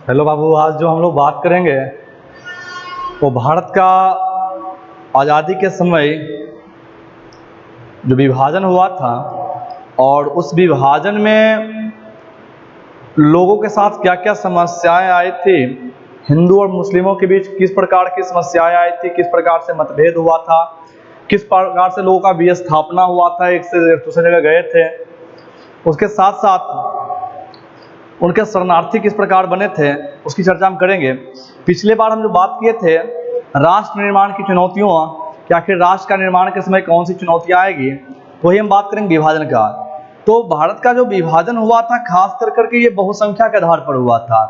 Hello बाबू, आज जो हम लोग बात करेंगे वो भारत का आज़ादी के समय जो विभाजन हुआ था और उस विभाजन में लोगों के साथ क्या क्या समस्याएं आई थी, हिंदू और मुस्लिमों के बीच किस प्रकार की समस्याएं आई थी, किस प्रकार से मतभेद हुआ था, किस प्रकार से लोगों का विस्थापना हुआ था, एक से दूसरी जगह गए थे। उसके साथ साथ उनके शरणार्थी किस प्रकार बने थे, उसकी चर्चा हम करेंगे। पिछले बार हम जो बात किए थे राष्ट्र निर्माण की चुनौतियों कि आखिर राष्ट्र का निर्माण के समय कौन सी चुनौतियां आएगी, तो वही हम बात करेंगे विभाजन का। तो भारत का जो विभाजन हुआ था खास करके ये बहुसंख्या के आधार पर हुआ था।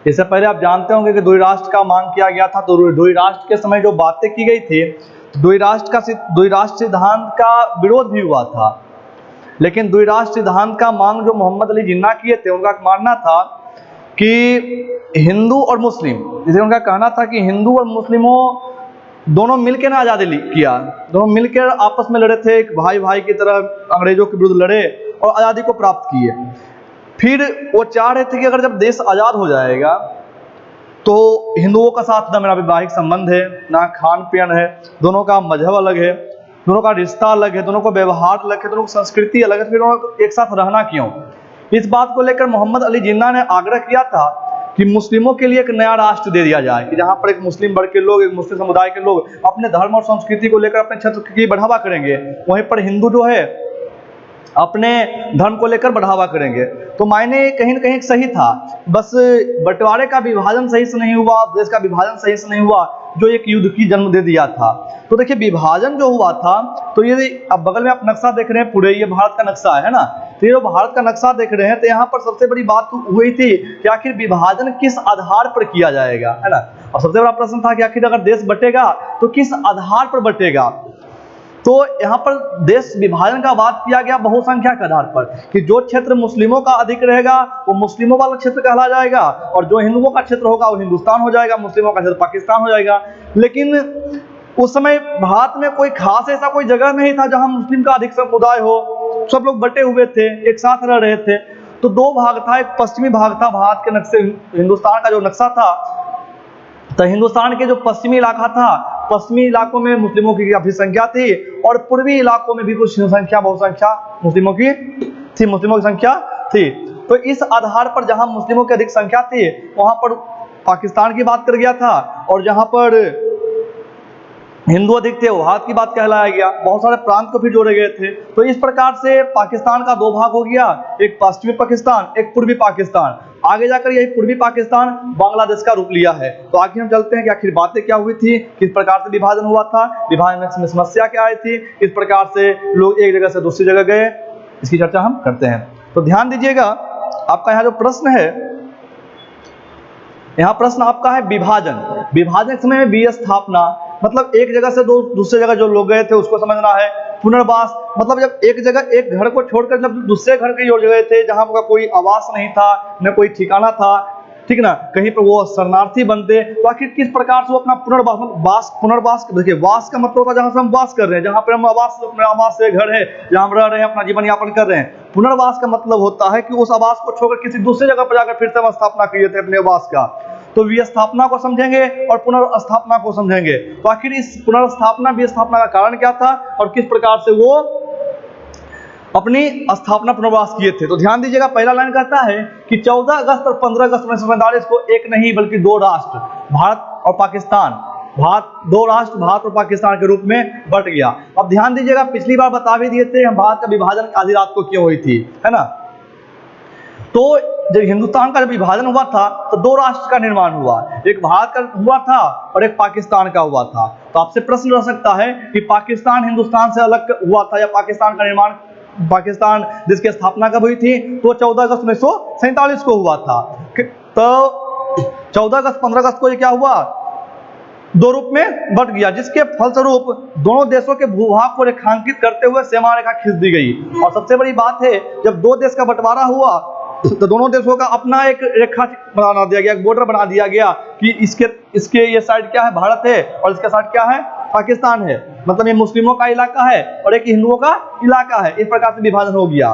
इससे पहले आप जानते होंगे कि द्विराष्ट्र का मांग किया गया था, तो द्विराष्ट्र के समय जो बातें की गई थी, द्विराष्ट्र सिद्धांत का विरोध भी हुआ था। लेकिन द्विराष्ट्र सिद्धांत का मांग जो मोहम्मद अली जिन्ना किए थे, उनका मानना था कि हिंदू और मुस्लिम, जैसे उनका कहना था कि हिंदू और मुस्लिमों दोनों मिलकर ना आज़ादी किया, दोनों मिलकर आपस में लड़े थे, एक भाई भाई की तरह अंग्रेजों के विरुद्ध लड़े और आज़ादी को प्राप्त किए। फिर वो चाह रहे थे कि अगर जब देश आज़ाद हो जाएगा तो हिंदुओं का साथ ना मेरा वैवाहिक संबंध है, ना खान पीन है, दोनों का मजहब अलग है, दोनों का रिश्ता अलग है, दोनों को व्यवहार अलग है, दोनों की संस्कृति अलग है, फिर दोनों को एक साथ रहना क्यों? इस बात को लेकर मोहम्मद अली जिन्ना ने आग्रह किया था कि मुस्लिमों के लिए एक नया राष्ट्र दे दिया जाए, कि जहाँ पर एक मुस्लिम वर्ग के लोग, एक मुस्लिम समुदाय के लोग अपने धर्म और संस्कृति को लेकर अपने क्षेत्र की बढ़ावा करेंगे, वहीं पर हिंदू जो है अपने धर्म को लेकर बढ़ावा करेंगे। तो मायने कहीं ना कहीं सही था, बस बंटवारे का विभाजन सही से नहीं हुआ, देश का विभाजन सही से नहीं हुआ, जो एक युद्ध की जन्म दे दिया था। तो देखिए विभाजन जो हुआ था, तो ये अब बगल में आप नक्शा देख रहे हैं, पूरे ये भारत का नक्शा है ना, तो ये जो भारत का नक्शा देख रहे हैं, तो यहाँ पर सबसे बड़ी बात हुई थी कि आखिर विभाजन किस आधार पर किया जाएगा, है ना। और सबसे बड़ा प्रश्न था कि आखिर अगर देश बटेगा तो किस आधार पर बटेगा। तो यहाँ पर देश विभाजन का बात किया गया बहुसंख्या के आधार पर, कि जो क्षेत्र मुस्लिमों का अधिक रहेगा वो मुस्लिमों वाला क्षेत्र कहला जाएगा, और जो हिंदुओं का क्षेत्र होगा वो हिंदुस्तान हो जाएगा, मुस्लिमों का क्षेत्र पाकिस्तान हो जाएगा। लेकिन उस समय भारत में कोई खास ऐसा कोई जगह नहीं था जहां मुस्लिम का अधिक समुदाय हो, सब लोग बटे हुए थे, एक साथ रह रहे थे। तो दो भाग था, एक पश्चिमी भाग था भारत के नक्शे, हिंदुस्तान का जो नक्शा था, तो हिंदुस्तान के जो पश्चिमी इलाका था, पश्चिमी इलाकों में मुस्लिमों की काफी संख्या थी, और पूर्वी इलाकों में भी कुछ संख्या बहुसंख्या मुस्लिमों की थी, मुस्लिमों की संख्या थी। तो इस आधार पर जहां मुस्लिमों की अधिक संख्या थी वहां पर पाकिस्तान की बात कर गया था, और जहां पर हिंदू अधिक थे वो भारत की बात कहलाया गया। बहुत सारे प्रांत को फिर जोड़े गए थे। तो इस प्रकार से पाकिस्तान का दो भाग हो गया, एक पश्चिमी पाकिस्तान, एक पूर्वी पाकिस्तान। आगे जाकर यही पूर्वी पाकिस्तान बांग्लादेश का रूप लिया है। तो आगे हम चलते हैं कि आखिर बातें क्या हुई थी, किस प्रकार से विभाजन हुआ था, विभाजन में समस्या क्या आई थी, किस प्रकार से लोग एक जगह से दूसरी जगह गए, इसकी चर्चा हम करते हैं। तो ध्यान दीजिएगा, आपका यहाँ जो प्रश्न है, यहाँ प्रश्न आपका है विभाजन। विभाजन के समय में विस्थापना, मतलब एक जगह से दूसरे जगह जो लोग गए थे उसको समझना है। पुनर्वास, मतलब जब एक जगह एक घर को छोड़कर जब दूसरे घर की ओर गए थे जहां का कोई आवास नहीं था, न कोई ठिकाना था, ठीक ना, कहीं पर वो शरणार्थी बनते, तो आखिर किस प्रकार से वो अपना पुनर्वास, देखिए वास का मतलब होता है जहां से हम वास कर रहे हैं, जहां पर हम आवास से घर है जहां हम रह रहे हैं, अपना जीवन यापन कर रहे हैं। पुनर्वास का मतलब होता है कि उस आवास को छोड़कर किसी दूसरी जगह पर जाकर फिर से हम स्थापना किए थे अपने आवास का। तो विस्थापना को समझेंगे और पुनर्स्थापना को समझेंगे। तो आखिर इस पुनर्स्थापना विस्थापना का कारण क्या था और किस प्रकार से वो अपनी स्थापना पुनर्वास किए थे। तो ध्यान दीजिएगा, पहला लाइन कहता है कि 14 अगस्त और 15 अगस्त 1947 को एक नहीं बल्कि दो राष्ट्र भारत और पाकिस्तान, दो राष्ट्र भारत और पाकिस्तान के रूप में बट गया। अब ध्यान दीजिएगा, पिछली बार बता भी दिए थे हम भारत का विभाजन आधी रात को क्यों हुई थी, है ना। तो जब हिंदुस्तान का जब विभाजन हुआ था तो दो राष्ट्र का निर्माण हुआ, एक भारत का हुआ था और एक पाकिस्तान का हुआ था। तो आपसे प्रश्न रह सकता है कि पाकिस्तान हिंदुस्तान से अलग हुआ था या पाकिस्तान का निर्माण, पाकिस्तान जिसकी स्थापना कब हुई थी, तो 14 अगस्त 1947 को हुआ था। तो 14 अगस्त 15 अगस्त को ये क्या हुआ, दो रूप में बट गया, जिसके फलस्वरूप दोनों देशों के भूभाग को रेखांकित करते हुए सीमा रेखा खींच दी गई। और सबसे बड़ी बात है, जब दो देश का बंटवारा हुआ तो दोनों देशों का अपना एक रेखा बना दिया गया, एक बॉर्डर बना दिया गया कि इसके ये साइड क्या है, भारत है, और इसका साइड क्या है, पाकिस्तान है। मतलब ये मुस्लिमों का इलाका है और एक हिंदुओं का इलाका है। इस प्रकार से विभाजन हो गया।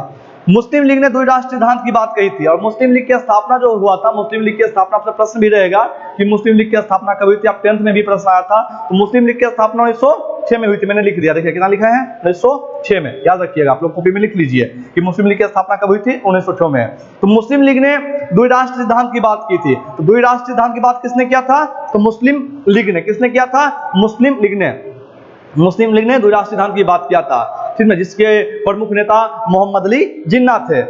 मुस्लिम लीग ने द्विराष्ट्र सिद्धांत की बात कही थी, और मुस्लिम लीग की स्थापना जो हुआ था, मुस्लिम लीग की स्थापना पर प्रश्न भी रहेगा कि मुस्लिम लीग की स्थापना कब हुई थी, आप 10th में भी प्रश्न आया था। तो मुस्लिम लीग की स्थापना 1906 में हुई थी, मैंने लिख दिया, देखिए कितना लिखा है, 1906 में, याद रखिएगा, आप लोग कॉपी में लिख लीजिए कि मुस्लिम लीग की स्थापना कब हुई थी, 1906 में। तो मुस्लिम लीग ने द्विराष्ट्र सिद्धांत की बात की थी। तो द्विराष्ट्र सिद्धांत की बात किसने किया था, तो मुस्लिम लीग ने। किसने किया था, मुस्लिम लीग ने। मुस्लिम लीग ने द्विराष्ट्र सिद्धांत की बात किया था, ठीक है, जिसके प्रमुख नेता मोहम्मद अली जिन्ना थे।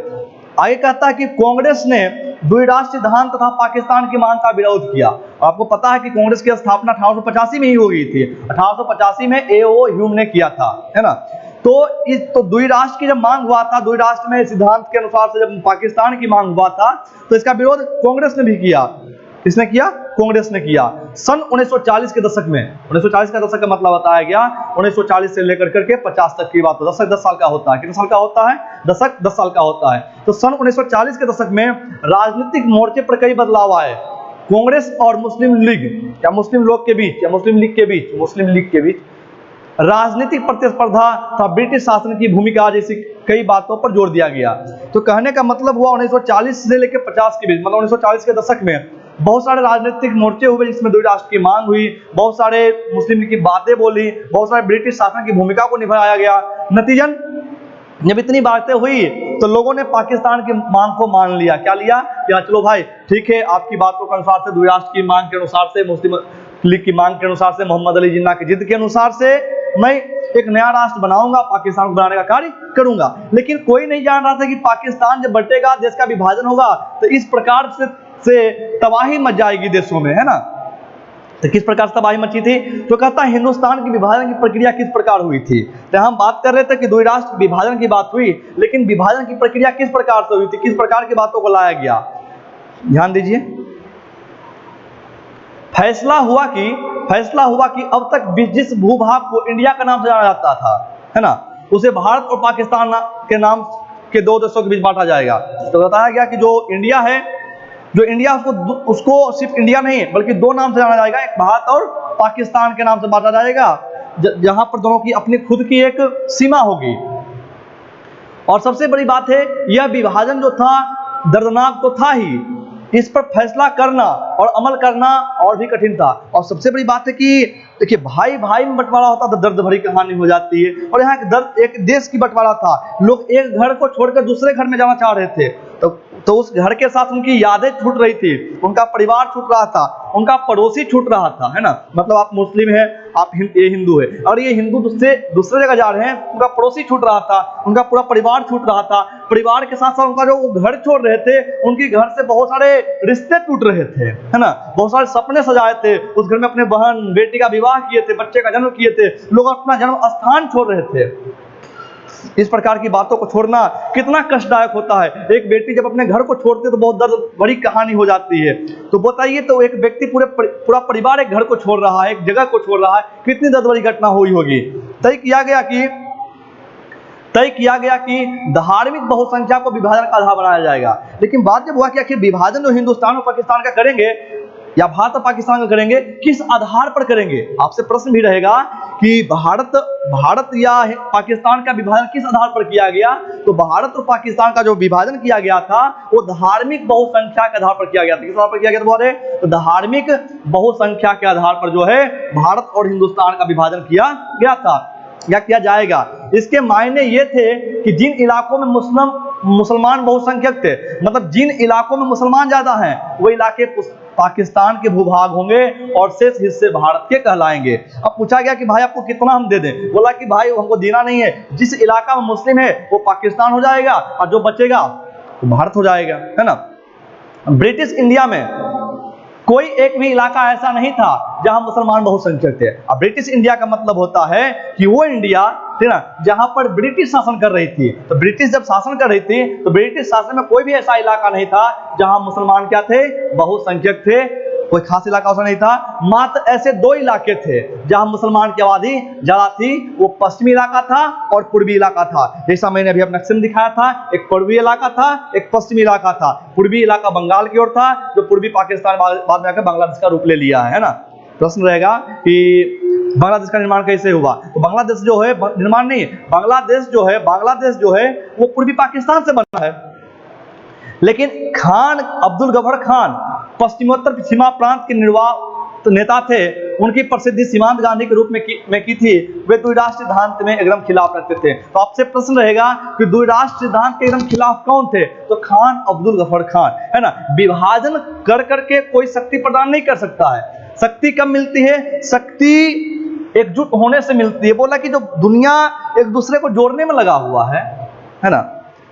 आगे कहता है कि कांग्रेस ने द्विराष्ट्र सिद्धांत तथा पाकिस्तान की मांग का विरोध किया। आपको पता है कि कांग्रेस की स्थापना 1885 में ही हो गई थी, 1885 में A.O. ह्यूम ने किया था, है ना। तो द्विराष्ट्र की जब मांग हुआ था, द्विराष्ट्र में सिद्धांत के अनुसार से जब पाकिस्तान की मांग हुआ था, तो इसका विरोध कांग्रेस ने भी किया। किसने किया, कांग्रेस ने किया। सन 1940 के दशक में, 1940 का दशक का मतलब बताया गया 1940 से लेकर करके 50 तक की बात है। दशक 10 साल का होता है, कितने साल का होता है, दशक 10 साल का होता है। तो सन 1940 के दशक में राजनीतिक मोर्चे पर कई बदलाव आए। कांग्रेस और मुस्लिम लीग या मुस्लिम लोग के बीच या मुस्लिम लीग के बीच राजनीतिक प्रतिस्पर्धा तथा ब्रिटिश शासन की भूमिका जैसी कई बातों पर जोर दिया गया। तो कहने का मतलब हुआ 1940 से लेकर 50 के बीच, मतलब 1940 के दशक में बहुत सारे राजनीतिक मोर्चे हुए जिसमें द्विराष्ट्र की मांग हुई, बहुत सारे मुस्लिम लीग की बातें बोली, बहुत सारे ब्रिटिश शासन की भूमिका को निभाया गया। नतीजन जब इतनी बातें हुई तो लोगों ने पाकिस्तान की मांग को मान लिया। क्या लिया, क्या चलो भाई ठीक है, आपकी बातों के अनुसार से, द्विराष्ट्र की मांग के अनुसार से, मुस्लिम लीग की मांग के अनुसार से, मोहम्मद अली जिन्ना की जिद के अनुसार से मैं एक नया राष्ट्र बनाऊंगा, पाकिस्तान को बनाने का कार्य करूंगा। लेकिन कोई नहीं जान रहा था कि पाकिस्तान जब बटेगा, देश का विभाजन होगा, तो इस प्रकार से तबाही मच जाएगी देशों में, है ना। तो किस प्रकार से तबाही मची थी, तो कहता है हिंदुस्तान की विभाजन की प्रक्रिया किस प्रकार हुई थी। तो हम बात कर रहे थे कि द्विराष्ट्र विभाजन की बात हुई, लेकिन विभाजन की प्रक्रिया किस प्रकार से हुई थी, किस प्रकार की बातों को लाया गया, ध्यान दीजिए। फैसला हुआ कि अब तक जिस भूभाग को इंडिया का नाम से जाना जाता था, है ना, उसे भारत और पाकिस्तान के नाम के दो देशों के बीच बांटा जाएगा। तो बताया गया कि जो इंडिया है, जो इंडिया उसको सिर्फ इंडिया नहीं बल्कि दो नाम से जाना जाएगा, एक भारत और पाकिस्तान के नाम से बांटा जाएगा, जहां पर दोनों की अपनी खुद की एक सीमा होगी। और सबसे बड़ी बात है, यह विभाजन जो था दर्दनाक तो था ही, इस पर फैसला करना और अमल करना और भी कठिन था। और सबसे बड़ी बात है कि देखिए, भाई भाई में बंटवारा होता तो दर्द भरी कहानी हो जाती है, और यहाँ एक देश की बंटवारा था। लोग एक घर को छोड़कर दूसरे घर में जाना चाह रहे थे, तो उस घर के साथ उनकी यादें छूट रही थी, उनका परिवार छूट रहा था, उनका पड़ोसी छूट रहा था, है ना। मतलब आप मुस्लिम हैं, आप ये हिंदू है, और ये हिंदू दूसरे जगह जा रहे हैं, उनका पड़ोसी छूट रहा था, उनका पूरा परिवार छूट रहा था। परिवार के साथ साथ उनका जो वो घर छोड़ रहे थे, उनके घर से बहुत सारे रिश्ते टूट रहे थे, है ना। बहुत सारे सपने सजाए थे, उस घर में अपने बहन बेटी का विवाह किए थे, बच्चे का जन्म किए थे, लोग अपना जन्म स्थान छोड़ रहे थे। इस प्रकार की बातों को छोड़ना कितना कष्टदायक होता है। एक बेटी जब अपने घर को छोड़ती है तो बहुत दर्द भरी कहानी हो जाती है। तो बताइए, तो एक व्यक्ति पूरा परिवार एक घर को छोड़ रहा है, एक जगह को छोड़ रहा है, कितनी दर्द भरी घटना हुई होगी। तय किया गया कि धार्मिक बहुसंख्या को विभाजन का आधार बनाया जाएगा। लेकिन बात जब हुआ कि आखिर विभाजन जो हिंदुस्तान और पाकिस्तान का करेंगे या भारत और पाकिस्तान का करेंगे, किस आधार पर करेंगे। आपसे प्रश्न भी रहेगा कि भारत या पाकिस्तान का विभाजन किस आधार पर किया गया। तो भारत और पाकिस्तान का जो विभाजन किया गया था वो धार्मिक बहुसंख्या के आधार पर किया गया था। किस आधार पर किया गया था, तो धार्मिक बहुसंख्या के आधार पर जो है भारत और हिंदुस्तान का विभाजन किया गया था या किया जाएगा। इसके मायने ये थे कि जिन इलाकों में मुसलमान बहुसंख्यक थे, मतलब जिन इलाकों में मुसलमान ज्यादा हैं, वो इलाके पाकिस्तान के भूभाग होंगे और शेष हिस्से भारत के कहलाएंगे। अब पूछा गया कि भाई आपको कितना हम दे दें। बोला कि भाई हमको देना नहीं है, जिस इलाका में मुस्लिम है वो पाकिस्तान हो जाएगा और जो बचेगा वो भारत हो जाएगा, है ना। ब्रिटिश इंडिया में कोई एक भी इलाका ऐसा नहीं था जहां मुसलमान बहुसंख्यक थे। अब ब्रिटिश इंडिया का मतलब होता है कि वो इंडिया, ठीक ना, जहां पर ब्रिटिश शासन कर रही थी। तो ब्रिटिश जब शासन कर रही थी तो ब्रिटिश शासन में कोई भी ऐसा इलाका नहीं था जहां मुसलमान क्या थे, बहुसंख्यक थे। कोई खास इलाका ऐसा नहीं था। मात्र ऐसे दो इलाके थे जहां मुसलमान की आबादी ज्यादा थी, वो पश्चिमी इलाका था और पूर्वी इलाका था। जैसा मैंने अभी अपना नक्शे में दिखाया था, एक पूर्वी इलाका था, एक पश्चिमी इलाका था। पूर्वी इलाका बंगाल की ओर था, जो पूर्वी पाकिस्तान बाद में आकर बांग्लादेश का रूप ले लिया है ना। प्रश्न रहेगा कि बांग्लादेश का निर्माण कैसे हुआ? तो बांग्लादेश जो है निर्माण नहीं, बांग्लादेश जो है वो पूर्वी पाकिस्तान से बना है। लेकिन खान अब्दुल गफर खान पश्चिमोत्तर सीमा प्रांत के नेता थे। उनकी प्रसिद्धि सीमांत गांधी के रूप में की थी। वे द्विराष्ट्र सिद्धांत में एकदम खिलाफ रखते थे। तो आपसे प्रश्न रहेगा कि द्विराष्ट्र सिद्धांत के एकदम खिलाफ कौन थे? तो खान अब्दुल गफर खान, है ना। विभाजन कर करके कोई शक्ति प्रदान नहीं कर सकता है। शक्ति कब मिलती है? शक्ति एकजुट होने से मिलती है। बोला कि जो दुनिया एक दूसरे को जोड़ने में लगा हुआ है ना,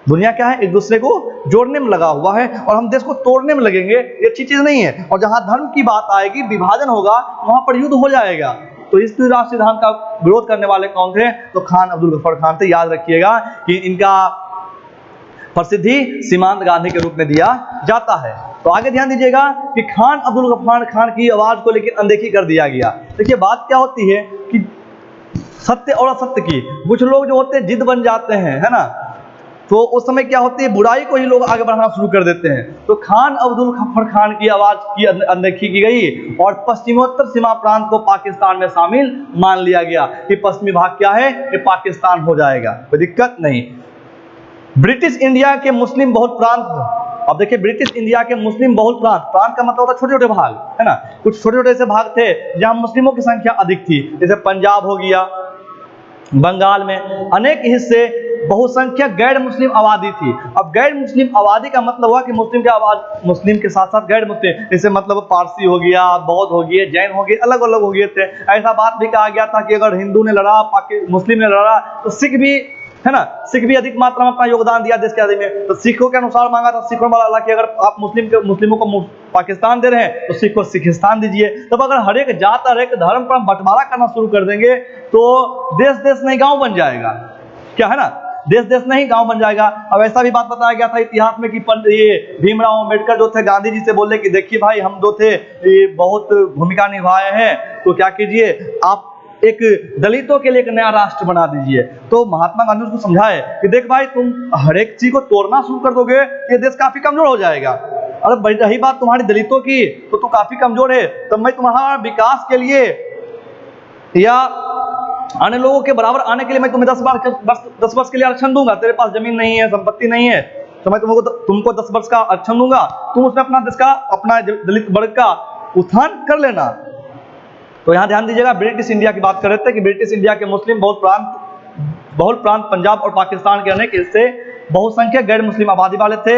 दुनिया क्या है? एक दूसरे को जोड़ने में लगा हुआ है, और हम देश को तोड़ने में लगेंगे, ये अच्छी चीज नहीं है। और जहां धर्म की बात आएगी, विभाजन होगा, वहां पर युद्ध हो जाएगा। तो इस द्विराष्ट्र सिद्धांत का विरोध करने वाले कौन थे? तो खान अब्दुल गफर खान थे। याद रखिएगा कि इनका प्रसिद्धि सीमांत गांधी के रूप में दिया जाता है। तो आगे ध्यान दीजिएगा कि खान अब्दुल गफर खान की आवाज को लेकर अनदेखी कर दिया गया। देखिए बात क्या होती है कि सत्य और असत्य की, कुछ लोग जो होते हैं जिद बन जाते हैं, है ना, तो उस समय क्या होती है, बुराई को ही लोग आगे बढ़ाना शुरू कर देते हैं। तो खान अब्दुल गफर खान की आवाज की अनदेखी की गई और पश्चिमोत्तर सीमा प्रांत को पाकिस्तान में शामिल मान लिया गया कि पश्चिमी भाग क्या है, ये पाकिस्तान हो जाएगा, कोई दिक्कत नहीं। ब्रिटिश इंडिया के मुस्लिम बहुल प्रांत, अब देखिए ब्रिटिश इंडिया के मुस्लिम बहुल प्रांत का मतलब होता है छोटे छोटे भाग, है ना। कुछ छोटे छोटे ऐसे भाग थे जहां मुस्लिमों की संख्या अधिक थी, जैसे पंजाब हो गया, बंगाल में अनेक हिस्से बहुसंख्यक गैर मुस्लिम आबादी थी। अब गैर मुस्लिम आबादी का मतलब हुआ कि मुस्लिम के साथ साथ गैर मुस्लिम, जैसे मतलब पारसी हो गया, बौद्ध हो गए, जैन हो गए, अलग अलग हो गए थे। ऐसा बात भी कहा गया था कि अगर हिंदू ने लड़ा, मुस्लिम ने लड़ा, तो सिख भी, है ना, सिख भी अधिक मात्रा में अपना योगदान दिया देश के आज़ादी में। तो सिखों के अनुसार मांगा था, सिखों वाला कि अगर आप मुस्लिमों को पाकिस्तान दे रहे हैं तो सिख को सिखिस्तान दीजिए। तब अगर हर एक जात हर एक धर्म पर हम बंटवारा करना शुरू कर देंगे तो देश देश नहीं गांव बन जाएगा, क्या है ना, देश देश नहीं गांव बन जाएगा। अब ऐसा भी बात बताया गया था इतिहास में कि ये भीमराव अम्बेडकर जो थे गांधी जी से बोले कि देखिए भाई हम दो थे, ये बहुत भूमिका निभाए हैं, तो क्या कीजिए आप एक दलितों के लिए एक नया राष्ट्र बना दीजिए। तो महात्मा गांधी उसको समझाए कि देख भाई तुम हर एक चीज को तोड़ना शुरू कर दोगे, ये देश काफी कमजोर हो जाएगा। अरे रही बात तुम्हारी दलितों की, तो तू काफी कमजोर है, तो मैं तुम्हारा विकास के लिए या अन्य लोगों के बराबर आने के लिए मैं तुम्हें 10 वर्ष के लिए आरक्षण दूंगा। तेरे पास जमीन नहीं है, संपत्ति नहीं है, तो मैं तुमको 10 वर्ष का आरक्षण दूंगा, तुम उसमें अपना देश का, अपना दलित वर्ग का उत्थान कर लेना। तो यहां ध्यान दीजिएगा, ब्रिटिश इंडिया की बात कर रहे थे कि ब्रिटिश इंडिया के मुस्लिम बहुल प्रांत पंजाब और पाकिस्तान के अनेक हिस्से बहुसंख्यक गैर मुस्लिम आबादी वाले थे।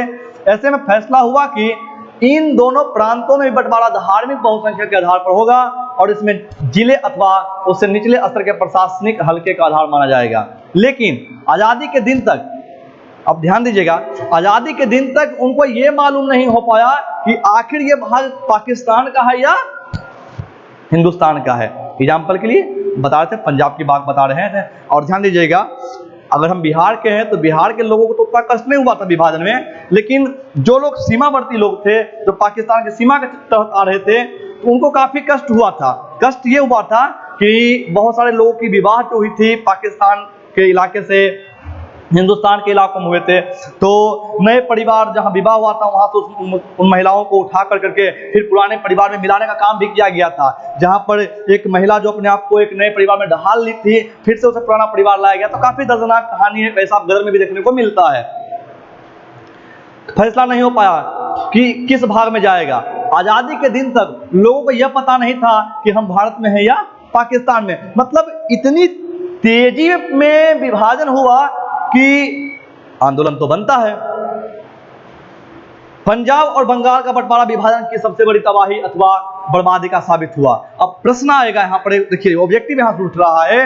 ऐसे में फैसला हुआ कि इन दोनों प्रांतों में बंटवारा धार्मिक बहुसंख्यक के आधार पर होगा और इसमें जिले अथवा उससे निचले स्तर के प्रशासनिक हलके का आधार माना जाएगा। लेकिन आजादी के दिन तक, अब ध्यान दीजिएगा, आजादी के दिन तक उनको यह मालूम नहीं हो पाया कि आखिर ये भाग पाकिस्तान का है या हिंदुस्तान का है। एग्जाम्पल के लिए बता रहे थे, पंजाब की बात बता रहे थे। और ध्यान दीजिएगा, अगर हम बिहार के हैं तो बिहार के लोगों को तो उतना कष्ट नहीं हुआ था विभाजन में, लेकिन जो लोग सीमावर्ती लोग थे, जो पाकिस्तान की सीमा के तहत आ रहे थे, तो उनको काफी कष्ट हुआ था। कष्ट ये हुआ था कि बहुत सारे लोगों की विवाह जो हुई थी पाकिस्तान के इलाके से हिंदुस्तान के इलाकों में हुए थे, तो नए परिवार जहां विवाह हुआ था वहां से उन महिलाओं को उठा करके फिर पुराने परिवार में मिलाने का काम भी किया गया था। जहां पर एक महिला जो अपने आप को एक नए परिवार में ढाल ली थी, फिर से उसे पुराना परिवार लाया गया। तो काफी दर्दनाक कहानी है, ऐसा आप गदर में भी देखने को मिलता है। फैसला नहीं हो पाया कि किस भाग में जाएगा। आजादी के दिन तक लोगों को यह पता नहीं था कि हम भारत में है या पाकिस्तान में। मतलब इतनी तेजी में विभाजन हुआ कि आंदोलन तो बनता है। पंजाब और बंगाल का बंटवारा विभाजन की सबसे बड़ी तबाही अथवा बर्बादी का साबित हुआ। अब प्रश्न आएगा यहाँ पर, देखिए ऑब्जेक्टिव यहाँ से उठ रहा है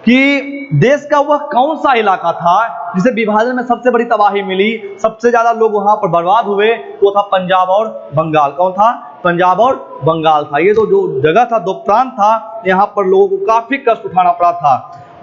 कि देश का वह कौन सा इलाका था जिसे विभाजन में सबसे बड़ी तबाही मिली, सबसे ज्यादा लोग वहां पर बर्बाद हुए, तो था पंजाब और बंगाल। कौन था? पंजाब और बंगाल था। ये तो जो जगह था, दो प्रांत था, यहाँ पर लोगों को काफी कष्ट उठाना पड़ा था।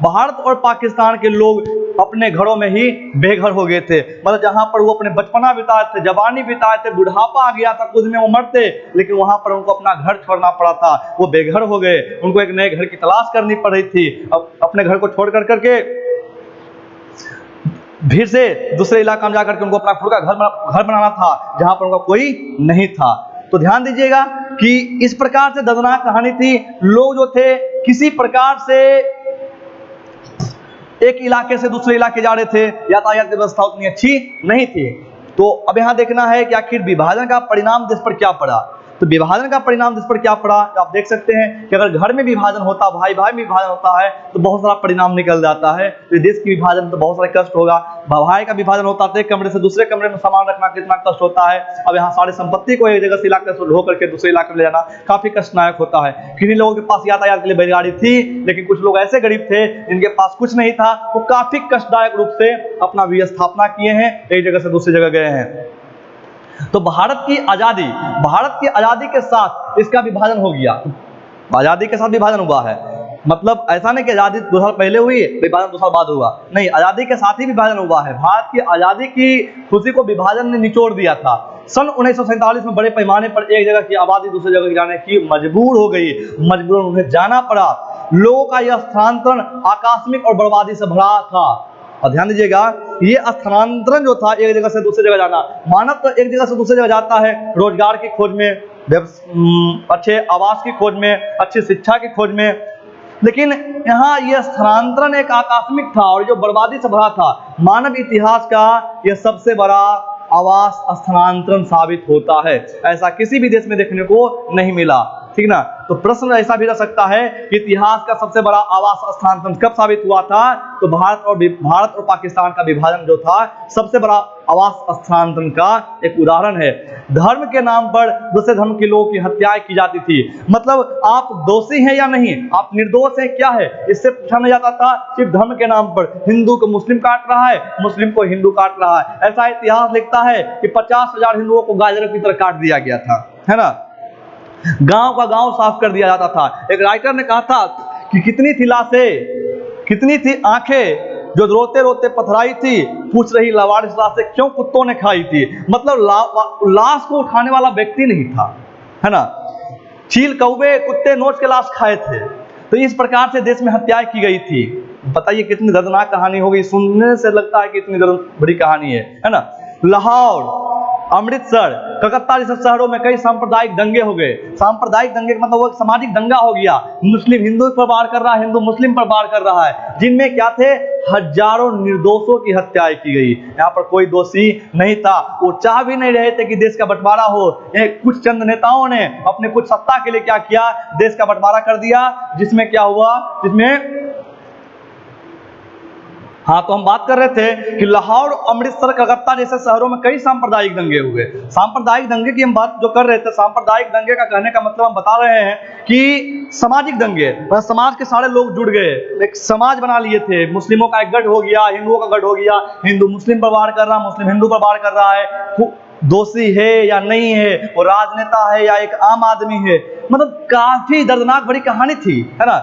भारत और पाकिस्तान के लोग अपने घरों में ही बेघर हो गए थे। मतलब जहां पर वो अपने बचपना बिताए थे, जवानी बिताए थे, बुढ़ापा आ गया था, कुछ में वो मरते, लेकिन वहां पर उनको अपना घर छोड़ना पड़ा था। वो बेघर हो गए, उनको एक नए घर की तलाश करनी पड़ रही थी। अब अपने घर को छोड़ करके फिर से दूसरे इलाका में जाकर के उनको अपना खुद का घर बनाना था, जहां पर उनका कोई नहीं था। तो ध्यान दीजिएगा कि इस प्रकार से दर्दनाक कहानी थी। लोग जो थे किसी प्रकार से एक इलाके से दूसरे इलाके जा रहे थे, यातायात व्यवस्था उतनी अच्छी नहीं थी। तो अब यहां देखना है कि आखिर विभाजन का परिणाम देश पर क्या पड़ा। तो विभाजन का परिणाम जिस पर क्या पड़ा, आप देख सकते हैं कि अगर घर में विभाजन होता, भाई भाई में विभाजन होता है तो बहुत सारा परिणाम निकल जाता है। तो देश की विभाजन तो बहुत सारे कष्ट होगा। भाई का विभाजन होता है, एक कमरे से दूसरे कमरे में सामान रखना कितना कष्ट होता है। अब यहाँ सारी संपत्ति को एक जगह से इलाके से ढो करके दूसरे इलाके में ले जाना काफी कष्टनायक होता है। किन्हीं लोगों के पास यातायात के लिए बैलगाड़ी थी, लेकिन कुछ लोग ऐसे गरीब थे जिनके पास कुछ नहीं था, वो काफी कष्टदायक रूप से अपना विस्थापना किए हैं, एक जगह से दूसरी जगह गए हैं। तो भारत की आजादी के साथ इसका विभाजन हो गया। आजादी के साथ विभाजन हुआ है, मतलब ऐसा नहीं कि आजादी 2 साल पहले हुई, विभाजन 2 साल बाद हुआ, नहीं, आजादी के साथ ही विभाजन हुआ है। भारत की आजादी की खुशी को विभाजन ने निचोड़ दिया था। सन 1947 में बड़े पैमाने पर एक जगह की आबादी दूसरी जगह जाने की मजबूर हो गई, मजबूरन उन्हें जाना पड़ा। लोगों का यह स्थानांतरण आकस्मिक और बर्बादी से भरा था। और ध्यान दीजिएगा, ये स्थानांतरण जो था, एक जगह से दूसरी जगह जाना, मानव तो एक जगह से दूसरी जगह जाता है रोजगार की खोज में, अच्छे आवास की खोज में, अच्छी शिक्षा की खोज में, लेकिन यहाँ यह स्थानांतरण एक आकस्मिक था और जो बर्बादी से भरा था। मानव इतिहास का यह सबसे बड़ा आवास स्थानांतरण साबित होता है। ऐसा किसी भी देश में देखने को नहीं मिला, ठीक ना। तो प्रश्न ऐसा भी रह सकता है कि इतिहास का सबसे बड़ा आवास स्थानांतरण कब साबित हुआ था। तो भारत और पाकिस्तान का विभाजन जो था सबसे बड़ा आवास स्थानांतरण का एक उदाहरण है। धर्म के नाम पर दूसरे धर्म के लोगों की हत्याएं की जाती थी। मतलब आप दोषी हैं या नहीं, आप निर्दोष हैं क्या है, इससे पूछा नहीं जाता था। सिर्फ धर्म के नाम पर हिंदू को मुस्लिम काट रहा है, मुस्लिम को हिंदू काट रहा है। ऐसा इतिहास लिखता है कि 50,000 हिंदुओं को गाजरों की तरह काट दिया गया था, है ना। गांव का गांव साफ कर दिया जाता था। एक राइटर ने कहा था कि कितनी थी लाशें, कितनी थी आंखें जो रोते रोते पथराई थी, पूछ रही लवारिस लाशें क्यों कुत्तों ने खाई थी। मतलब लाश को उठाने वाला व्यक्ति नहीं था, है ना। चील कौवे कुत्ते नोच के लाश खाए थे। तो इस प्रकार से देश में हत्याएं की गई थी। बताइए कितनी दर्दनाक कहानी होगी, सुनने से लगता है कि इतनी बड़ी कहानी है ना। लाहौर, अमृतसर, कलकत्ता जैसे शहरों में कई सांप्रदायिक दंगे हो गए। सांप्रदायिक दंगे का मतलब वो सामाजिक दंगा हो गया। मुस्लिम हिंदू पर वार कर रहा है, हिंदू मुस्लिम पर वार कर रहा है, जिनमें क्या थे, हजारों निर्दोषों की हत्याएं की गई। यहाँ पर कोई दोषी नहीं था। वो चाह भी नहीं रहे थे कि देश का बंटवारा हो। कुछ चंद नेताओं ने अपने कुछ सत्ता के लिए क्या किया, देश का बंटवारा कर दिया, जिसमें क्या हुआ, हाँ, तो हम बात कर रहे थे कि लाहौर, अमृतसर, कलकत्ता जैसे शहरों में कई सांप्रदायिक दंगे हुए। सांप्रदायिक दंगे की हम बात जो कर रहे थे, सांप्रदायिक दंगे का कहने का मतलब हम बता रहे हैं कि सामाजिक दंगे, समाज के सारे लोग जुड़ गए, एक समाज बना लिए थे। मुस्लिमों का एक गढ़ हो गया, हिंदुओं का गढ़ हो गया, हिंदू मुस्लिम पर वार कर रहा, मुस्लिम हिंदू पर वार कर रहा है। दोषी है या नहीं है, वो राजनेता है या एक आम आदमी है, मतलब काफी दर्दनाक बड़ी कहानी थी, है ना।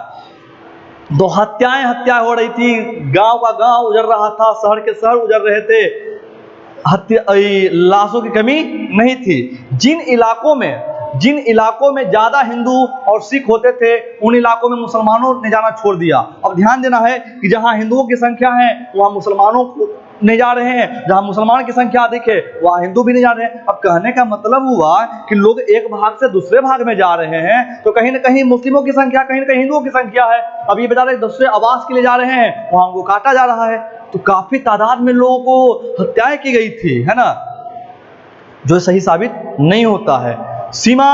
दो हत्या हो रही थी, गांव का गांव उजड़ रहा था, शहर के शहर उजड़ रहे थे, लाशों की कमी नहीं थी। जिन इलाकों में ज्यादा हिंदू और सिख होते थे, उन इलाकों में मुसलमानों ने जाना छोड़ दिया। अब ध्यान देना है कि जहां हिंदुओं की संख्या है वहां मुसलमानों को नहीं जा रहे हैं, जहां मुसलमान की संख्या अधिक है वहां हिंदू भी नहीं जा रहे हैं। अब कहने का मतलब हुआ कि लोग एक भाग से दूसरे भाग में जा रहे हैं, तो कहीं ना कहीं मुस्लिमों की संख्या, कहीं ना कहीं हिंदुओं की संख्या है। अब ये बेचारे दूसरे आवास के लिए जा रहे हैं, वहां उनको काटा जा रहा है। तो काफी तादाद में लोगों को हत्याएं की गई थी, है ना, जो सही साबित नहीं होता है। सीमा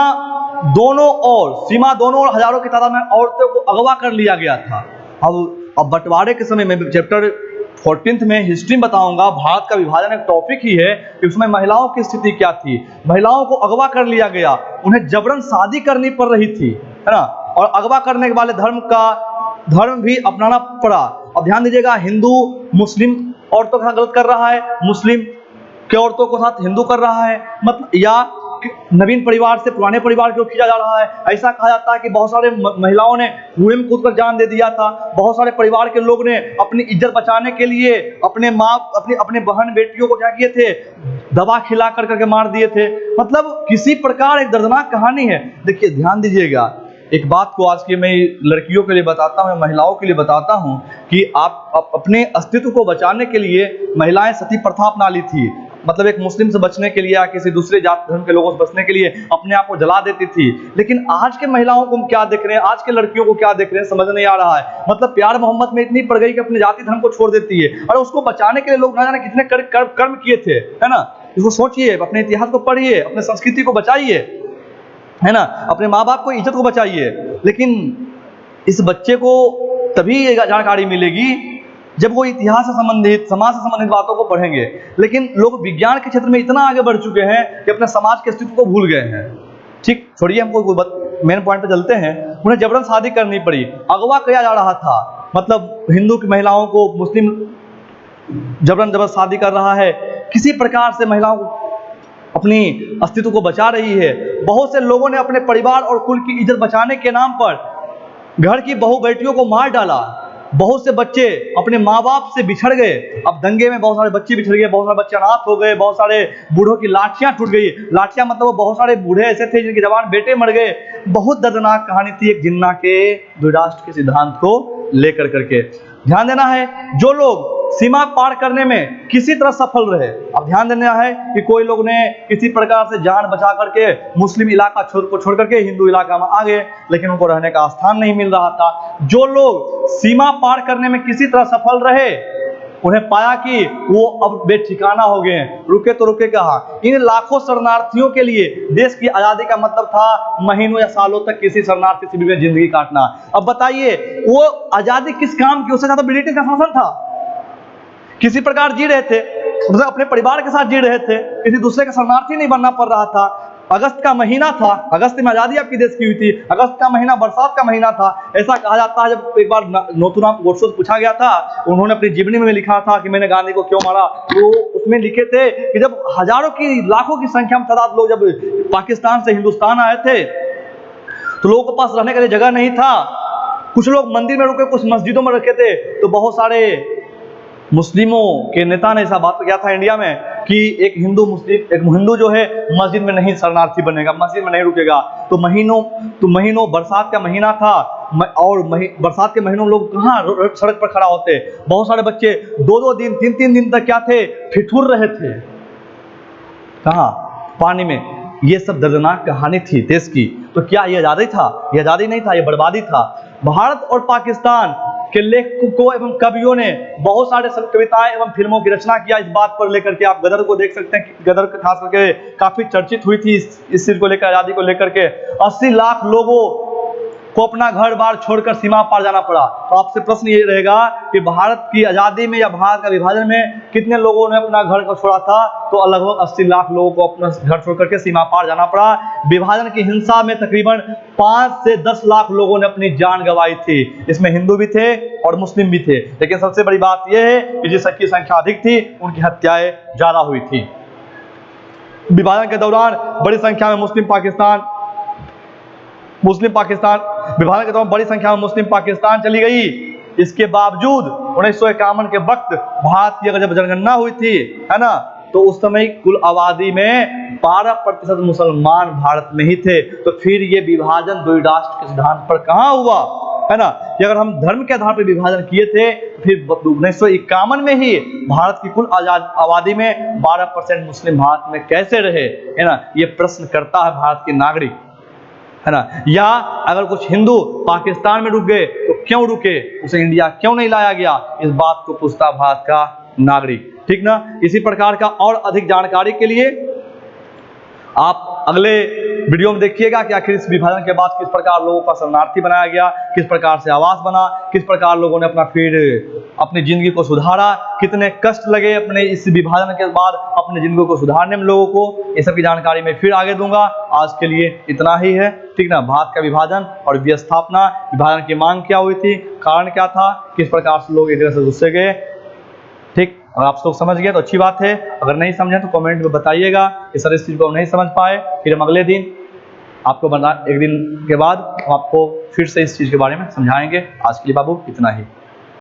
दोनों ओर हजारों की तादाद में औरतों को अगवा कर लिया गया था। अब बंटवारे के समय में चैप्टर 14 में हिस्ट्री में बताऊंगा, भारत का विभाजन एक टॉपिक ही है कि उसमें महिलाओं की स्थिति क्या थी। महिलाओं को अगवा कर लिया गया, उन्हें जबरन शादी करनी पड़ रही थी, है ना, और अगवा करने के वाले धर्म भी अपनाना पड़ा। अब ध्यान दीजिएगा, हिंदू मुस्लिम औरतों के साथ गलत कर रहा है, मुस्लिम के औरतों के साथ हिंदू कर रहा है, मतलब या नवीन परिवार से पुराने परिवार को खींचा जा रहा है। ऐसा कहा जाता है कि बहुत सारे महिलाओं ने कुएं में कूदकर जान दे दिया था। बहुत सारे परिवार के लोग ने अपनी इज्जत बचाने के लिए अपने बहन बेटियों को क्या किए थे, दवा खिला करके मार दिए थे। मतलब किसी प्रकार एक दर्दनाक कहानी है। देखिए ध्यान दीजिएगा, एक बात को आज की मैं लड़कियों के लिए बताता हूँ, महिलाओं के लिए बताता हूँ कि आप अपने अस्तित्व को बचाने के लिए महिलाएं सती प्रथा अपना ली थी। मतलब एक मुस्लिम से बचने के लिए या किसी दूसरे जात धर्म के लोगों से बचने के लिए अपने आप को जला देती थी। लेकिन आज के महिलाओं को हम क्या देख रहे हैं, आज के लड़कियों को क्या देख रहे हैं, समझ नहीं आ रहा है। मतलब प्यार मोहब्बत में इतनी पड़ गई कि अपने जाति धर्म को छोड़ देती है, और उसको बचाने के लिए लोग ना जाने कितने कर्म किए थे, है ना। इसको सोचिए, अपने इतिहास को पढ़िए, अपने संस्कृति को बचाइए, है ना, अपने माँ बाप को इज्जत को बचाइए। लेकिन इस बच्चे को तभी ये जानकारी मिलेगी जब वो इतिहास से संबंधित, समाज से संबंधित बातों को पढ़ेंगे। लेकिन लोग विज्ञान के क्षेत्र में इतना आगे बढ़ चुके हैं कि अपने समाज के अस्तित्व को भूल गए हैं। ठीक, छोड़िए, हमको मेन पॉइंट पे चलते हैं। उन्हें जबरन शादी करनी पड़ी, अगवा किया जा रहा था, मतलब हिंदू की महिलाओं को मुस्लिम जबरन शादी कर रहा है, किसी प्रकार से महिलाओं को अपनी अस्तित्व को बचा रही है। बहुत से लोगों ने अपने परिवार और कुल की इज्जत बचाने के नाम पर घर की बहू बेटियों को मार डाला। बहुत से बच्चे अपने माँ बाप से बिछड़ गए। अब दंगे में बहुत सारे बच्चे बिछड़ गए, बहुत सारे बच्चे अनाथ हो गए, बहुत सारे बूढ़ों की लाठियां टूट गई। लाठियां मतलब वो बहुत सारे बूढ़े ऐसे थे जिनके जवान बेटे मर गए। बहुत दर्दनाक कहानी थी एक जिन्ना के द्विराष्ट्र के सिद्धांत को लेकर करके। ध्यान देना है, जो लोग सीमा पार करने में किसी तरह सफल रहे, अब ध्यान देना है कि कोई लोग ने किसी प्रकार से जान बचा करके मुस्लिम इलाका छोड़ करके हिंदू इलाका में आ गए, लेकिन उनको रहने का स्थान नहीं मिल रहा था। जो लोग सीमा पार करने में किसी तरह सफल रहे, उन्हें पाया कि वो अब बेठिकाना हो गए हैं। रुके तो रुके कहाँ, इन लाखों शरणार्थियों के लिए देश की आजादी का मतलब था महीनों या सालों तक किसी शरणार्थी शिविर में जिंदगी काटना। अब बताइए, वो आजादी किस काम की, उससे ज्यादा ब्रिटिश का शासन था। किसी प्रकार जी रहे थे, मतलब अपने परिवार के साथ जी रहे थे, किसी दूसरे का शरणार्थी नहीं बनना पड़ रहा था। अगस्त का महीना था, अगस्त में आजादी आपकी देश की हुई थी। अगस्त का महीना बरसात का महीना था। ऐसा कहा जाता है, जब एक बार नोथुराम गोडसे से पूछा गया था, उन्होंने अपनी जीवनी में लिखा था कि मैंने गांधी को क्यों मारा, तो उसमें लिखे थे कि जब हजारों की लाखों की संख्या में तादाद लोग जब पाकिस्तान से हिंदुस्तान आए थे, तो लोगों के पास रहने के लिए जगह नहीं था। कुछ लोग मंदिर में रुके, कुछ मस्जिदों में रखे थे। तो बहुत सारे मुस्लिमों के नेता ने ऐसा बात किया था इंडिया में कि एक हिंदू जो है मस्जिद में नहीं शरणार्थी बनेगा, मस्जिद में नहीं रुकेगा। तो महीनों बरसात का महीना था, और बरसात के महीनों लोग कहाँ सड़क पर खड़ा होते। बहुत सारे बच्चे 2-2 दिन 3-3 दिन तक क्या थे, ठिठुर रहे थे, कहाँ, पानी में। ये सब दर्दनाक कहानी थी देश की। तो क्या ये आजादी था? ये आजादी नहीं था, ये बर्बादी था। भारत और पाकिस्तान के लेखकों एवं कवियों ने बहुत सारे कविताएं एवं फिल्मों की रचना किया इस बात पर लेकर के। आप गदर को देख सकते हैं, गदर खास करके काफी चर्चित हुई थी इस चीज को लेकर, आजादी को लेकर के। 80 लाख लोगों को अपना घर बार छोड़कर सीमा पार जाना पड़ा। तो आपसे प्रश्न ये रहेगा कि भारत की आजादी में या भारत का विभाजन में कितने लोगों ने अपना घर को छोड़ा था? तो लगभग 80 लाख लोगों को अपना घर छोड़ करके सीमा पार जाना पड़ा। विभाजन की हिंसा में तकरीबन 5 से 10 लाख लोगों ने अपनी जान गंवाई थी। इसमें हिंदू भी थे और मुस्लिम भी थे, लेकिन सबसे बड़ी बात यह है कि जिसकी संख्या अधिक थी उनकी हत्याएं ज्यादा हुई थी। विभाजन के दौरान बड़ी संख्या में मुस्लिम पाकिस्तान विभाजन के दौरान बड़ी संख्या में मुस्लिम पाकिस्तान चली गई। इसके बावजूद 1951 के वक्त भारत की अगर जब जनगणना हुई थी, है ना, तो उस समय कुल आबादी में 12% मुसलमान भारत में ही थे। तो फिर ये विभाजन द्वि राष्ट्र के सिद्धांत पर कहाँ हुआ, है ना। कि अगर हम धर्म के आधार पर विभाजन किए थे, फिर 1951 में ही भारत की कुल आबादी में 12% मुस्लिम भारत में कैसे रहे, है ना। ये प्रश्न करता है भारत के नागरिक, है ना। या अगर कुछ हिंदू पाकिस्तान में रुक गए तो क्यों रुके, उसे इंडिया क्यों नहीं लाया गया, इस बात को पूछता भारत का नागरिक। ठीक ना। इसी प्रकार का और अधिक जानकारी के लिए आप अगले वीडियो में देखिएगा कि आखिर इस विभाजन के बाद किस प्रकार लोगों का शरणार्थी बनाया गया, किस प्रकार से आवास बना, किस प्रकार लोगों ने अपनी जिंदगी को सुधारा, कितने कष्ट लगे अपने इस विभाजन के बाद अपने जिंदगी को सुधारने में लोगों को। ये सब की जानकारी मैं फिर आगे दूंगा। आज के लिए इतना ही है, ठीक ना। भारत का विभाजन और विस्थापना, विभाजन की मांग क्या हुई थी, कारण क्या था, किस प्रकार से लोग एक तरह से गुस्से गए। ठीक, अगर आप लोग समझ गए तो अच्छी बात है, अगर नहीं समझे तो कमेंट में बताइएगा कि सर इस चीज़ को हम नहीं समझ पाए। फिर हम अगले दिन आपको एक दिन के बाद आपको फिर से इस चीज़ के बारे में समझाएंगे। आज के लिए बाबू इतना ही।